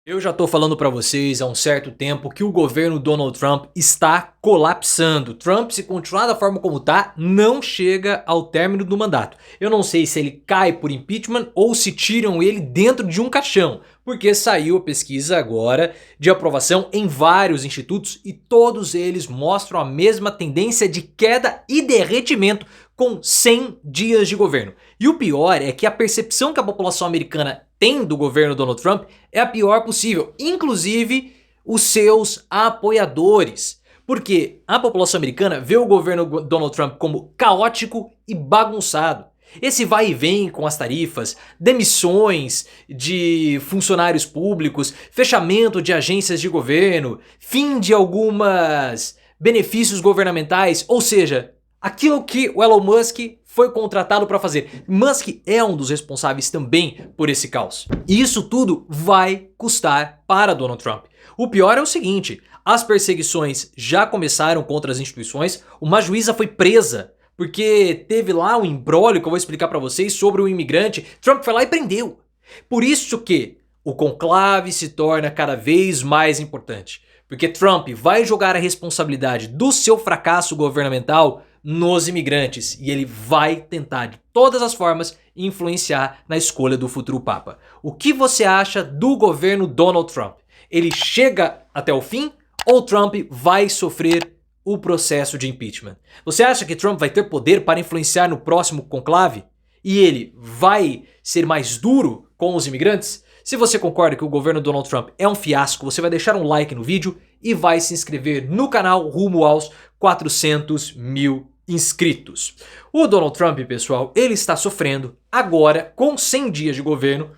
Eu já tô falando pra vocês há um certo tempo que o governo Donald Trump está colapsando. Trump, se continuar da forma como tá, não chega ao término do mandato. Eu não sei se ele cai por impeachment ou se tiram ele dentro de um caixão, porque saiu a pesquisa agora de aprovação em vários institutos e todos eles mostram a mesma tendência de queda e derretimento com 100 dias de governo. E o pior é que a percepção que a população americana tem do governo Donald Trump é a pior possível, inclusive os seus apoiadores. Porque a população americana vê o governo Donald Trump como caótico e bagunçado. Esse vai e vem com as tarifas, demissões de funcionários públicos, fechamento de agências de governo, fim de algumas benefícios governamentais, ou seja, aquilo que o Elon Musk foi contratado para fazer. Musk é um dos responsáveis também por esse caos. E isso tudo vai custar para Donald Trump. O pior é o seguinte, as perseguições já começaram contra as instituições, uma juíza foi presa porque teve lá um imbróglio que eu vou explicar para vocês sobre o imigrante, Trump foi lá e prendeu. Por isso que o conclave se torna cada vez mais importante, porque Trump vai jogar a responsabilidade do seu fracasso governamental nos imigrantes e ele vai tentar de todas as formas influenciar na escolha do futuro Papa. O que você acha do governo Donald Trump? Ele chega até o fim ou Trump vai sofrer o processo de impeachment? Você acha que Trump vai ter poder para influenciar no próximo conclave? E ele vai ser mais duro com os imigrantes? Se você concorda que o governo Donald Trump é um fiasco, você vai deixar um like no vídeo e vai se inscrever no canal rumo aos 400 mil inscritos. O Donald Trump, pessoal, ele está sofrendo agora, com 100 dias de governo,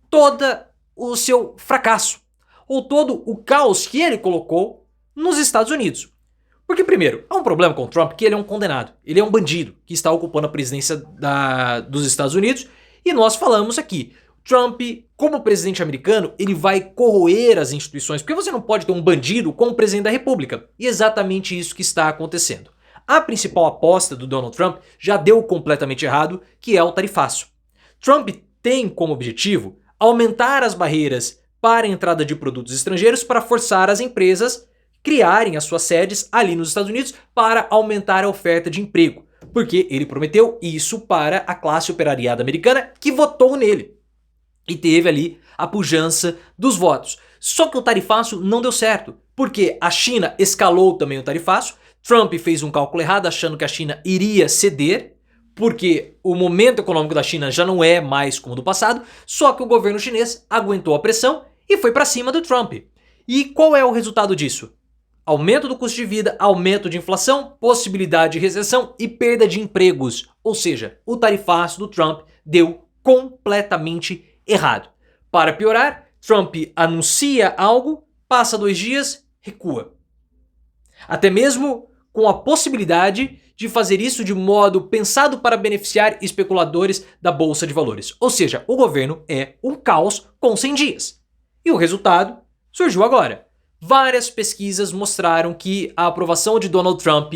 todo o seu fracasso, ou todo o caos que ele colocou nos Estados Unidos. Porque, primeiro, há um problema com o Trump que ele é um condenado, ele é um bandido que está ocupando a presidência dos Estados Unidos e nós falamos aqui, Trump, como presidente americano, ele vai corroer as instituições, porque você não pode ter um bandido como presidente da república. E é exatamente isso que está acontecendo. A principal aposta do Donald Trump já deu completamente errado, que é o tarifaço. Trump tem como objetivo aumentar as barreiras para a entrada de produtos estrangeiros para forçar as empresas criarem as suas sedes ali nos Estados Unidos para aumentar a oferta de emprego, porque ele prometeu isso para a classe operariada americana que votou nele e teve ali a pujança dos votos. Só que o tarifaço não deu certo, porque a China escalou também o tarifaço, Trump fez um cálculo errado achando que a China iria ceder, porque o momento econômico da China já não é mais como do passado, só que o governo chinês aguentou a pressão e foi para cima do Trump. E qual é o resultado disso? Aumento do custo de vida, aumento de inflação, possibilidade de recessão e perda de empregos. Ou seja, o tarifaço do Trump deu completamente errado. Para piorar, Trump anuncia algo, passa 2 dias, recua. Até mesmo com a possibilidade de fazer isso de modo pensado para beneficiar especuladores da Bolsa de Valores. Ou seja, o governo é um caos com 100 dias. E o resultado surgiu agora. Várias pesquisas mostraram que a aprovação de Donald Trump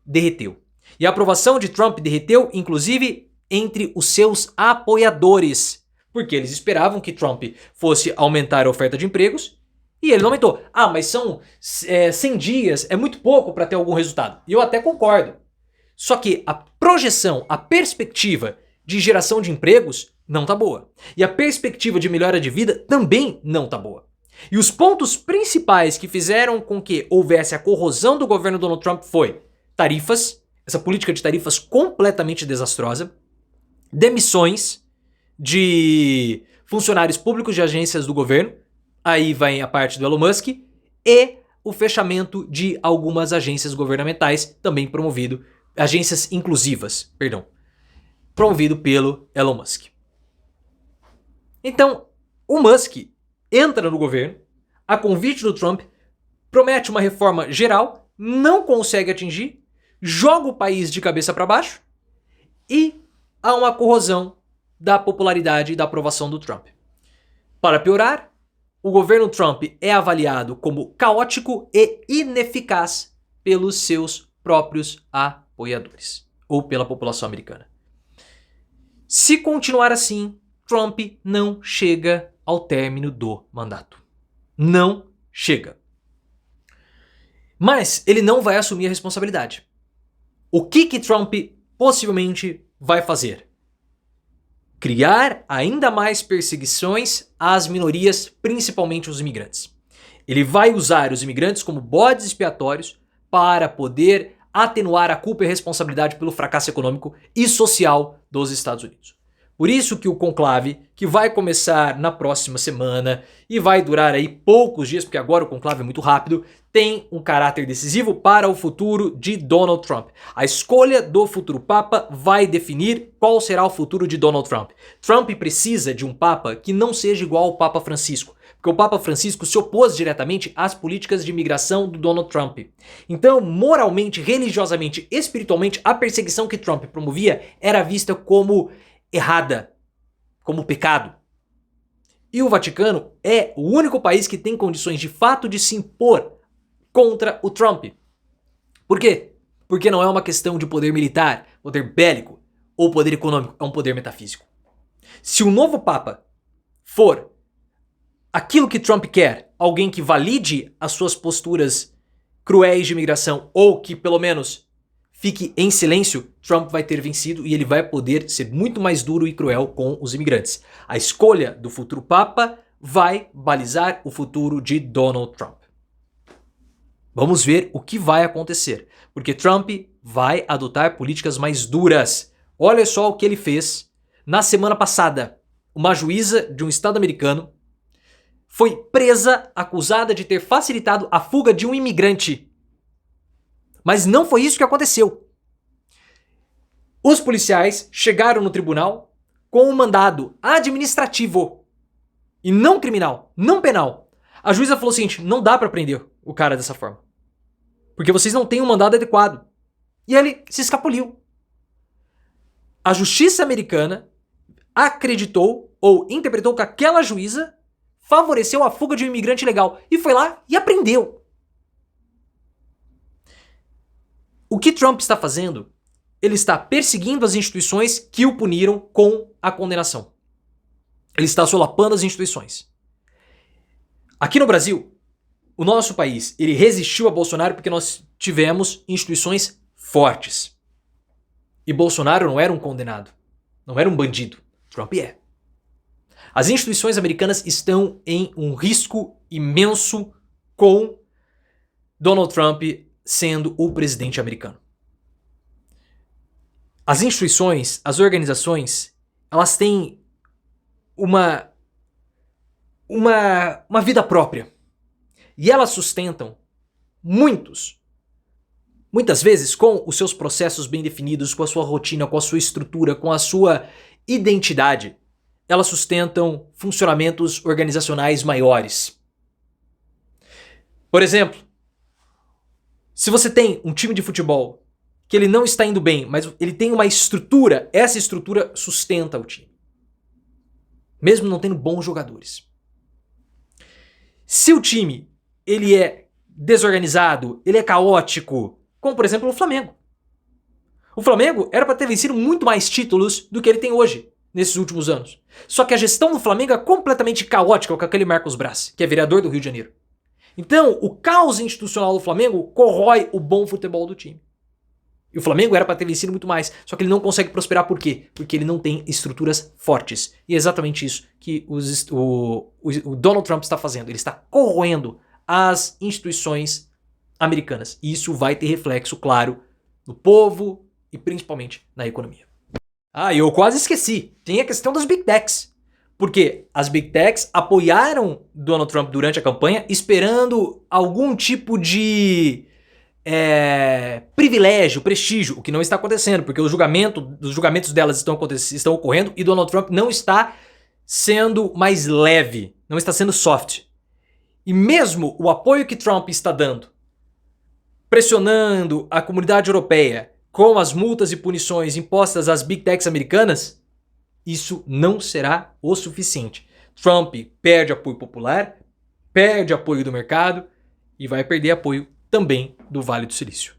derreteu. E a aprovação de Trump derreteu, inclusive, entre os seus apoiadores, porque eles esperavam que Trump fosse aumentar a oferta de empregos e ele não aumentou. Ah, mas são 100 dias, é muito pouco para ter algum resultado. E eu até concordo. Só que a projeção, a perspectiva de geração de empregos não tá boa. E a perspectiva de melhora de vida também não tá boa. E os pontos principais que fizeram com que houvesse a corrosão do governo Donald Trump foi tarifas, essa política de tarifas completamente desastrosa, demissões de funcionários públicos de agências do governo, aí vai a parte do Elon Musk, e o fechamento de algumas agências governamentais, também promovido, agências inclusivas, perdão, promovido pelo Elon Musk. Então, o Musk entra no governo, a convite do Trump, promete uma reforma geral, não consegue atingir, joga o país de cabeça para baixo e há uma corrosão da popularidade e da aprovação do Trump. Para piorar, o governo Trump é avaliado como caótico e ineficaz pelos seus próprios apoiadores, ou pela população americana. Se continuar assim, Trump não chega ao término do mandato. não chega. Mas ele não vai assumir a responsabilidade. O que Trump possivelmente vai fazer? Criar ainda mais perseguições às minorias, principalmente os imigrantes. Ele vai usar os imigrantes como bodes expiatórios para poder atenuar a culpa e responsabilidade pelo fracasso econômico e social dos Estados Unidos. Por isso que o conclave, que vai começar na próxima semana e vai durar aí poucos dias, porque agora o conclave é muito rápido, tem um caráter decisivo para o futuro de Donald Trump. A escolha do futuro Papa vai definir qual será o futuro de Donald Trump. Trump precisa de um Papa que não seja igual ao Papa Francisco, porque o Papa Francisco se opôs diretamente às políticas de imigração do Donald Trump. Então, moralmente, religiosamente, espiritualmente, a perseguição que Trump promovia era vista como errada, como pecado. E o Vaticano é o único país que tem condições de fato de se impor contra o Trump. Por quê? Porque não é uma questão de poder militar, poder bélico ou poder econômico, é um poder metafísico. Se o novo Papa for aquilo que Trump quer, alguém que valide as suas posturas cruéis de imigração ou que pelo menos fique em silêncio, Trump vai ter vencido e ele vai poder ser muito mais duro e cruel com os imigrantes. A escolha do futuro Papa vai balizar o futuro de Donald Trump. Vamos ver o que vai acontecer, porque Trump vai adotar políticas mais duras. Olha só o que ele fez na semana passada. Uma juíza de um estado americano foi presa acusada de ter facilitado a fuga de um imigrante. Mas não foi isso que aconteceu. Os policiais chegaram no tribunal com um mandado administrativo e não criminal, não penal. A juíza falou o seguinte: não dá para prender o cara dessa forma, porque vocês não têm um mandado adequado. E ele se escapuliu. A justiça americana acreditou ou interpretou que aquela juíza favoreceu a fuga de um imigrante ilegal e foi lá e apreendeu. O que Trump está fazendo? Ele está perseguindo as instituições que o puniram com a condenação. Ele está solapando as instituições. Aqui no Brasil, o nosso país, ele resistiu a Bolsonaro porque nós tivemos instituições fortes. E Bolsonaro não era um condenado, não era um bandido. Trump é. As instituições americanas estão em um risco imenso com Donald Trump sendo o presidente americano. As instituições, as organizações, elas têm uma vida própria. E elas sustentam muitas vezes com os seus processos bem definidos, com a sua rotina, com a sua estrutura, com a sua identidade. Elas sustentam funcionamentos organizacionais maiores. Por exemplo, se você tem um time de futebol que ele não está indo bem, mas ele tem uma estrutura, essa estrutura sustenta o time. Mesmo não tendo bons jogadores. Se o time ele é desorganizado, ele é caótico, como por exemplo o Flamengo. O Flamengo era para ter vencido muito mais títulos do que ele tem hoje, nesses últimos anos. Só que a gestão do Flamengo é completamente caótica com aquele Marcos Braz, que é vereador do Rio de Janeiro. Então, o caos institucional do Flamengo corrói o bom futebol do time. E o Flamengo era para ter vencido muito mais, só que ele não consegue prosperar por quê? Porque ele não tem estruturas fortes. E é exatamente isso que o Donald Trump está fazendo. Ele está corroendo as instituições americanas. E isso vai ter reflexo, claro, no povo e principalmente na economia. Ah, e eu quase esqueci. Tem a questão das Big Techs. Porque as Big Techs apoiaram Donald Trump durante a campanha esperando algum tipo de privilégio, prestígio, o que não está acontecendo, porque os julgamentos delas estão ocorrendo e Donald Trump não está sendo mais leve, não está sendo soft. E mesmo o apoio que Trump está dando, pressionando a comunidade europeia com as multas e punições impostas às Big Techs americanas, isso não será o suficiente. Trump perde apoio popular, perde apoio do mercado e vai perder apoio também do Vale do Silício.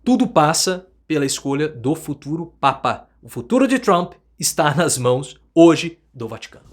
Tudo passa pela escolha do futuro Papa. O futuro de Trump está nas mãos hoje do Vaticano.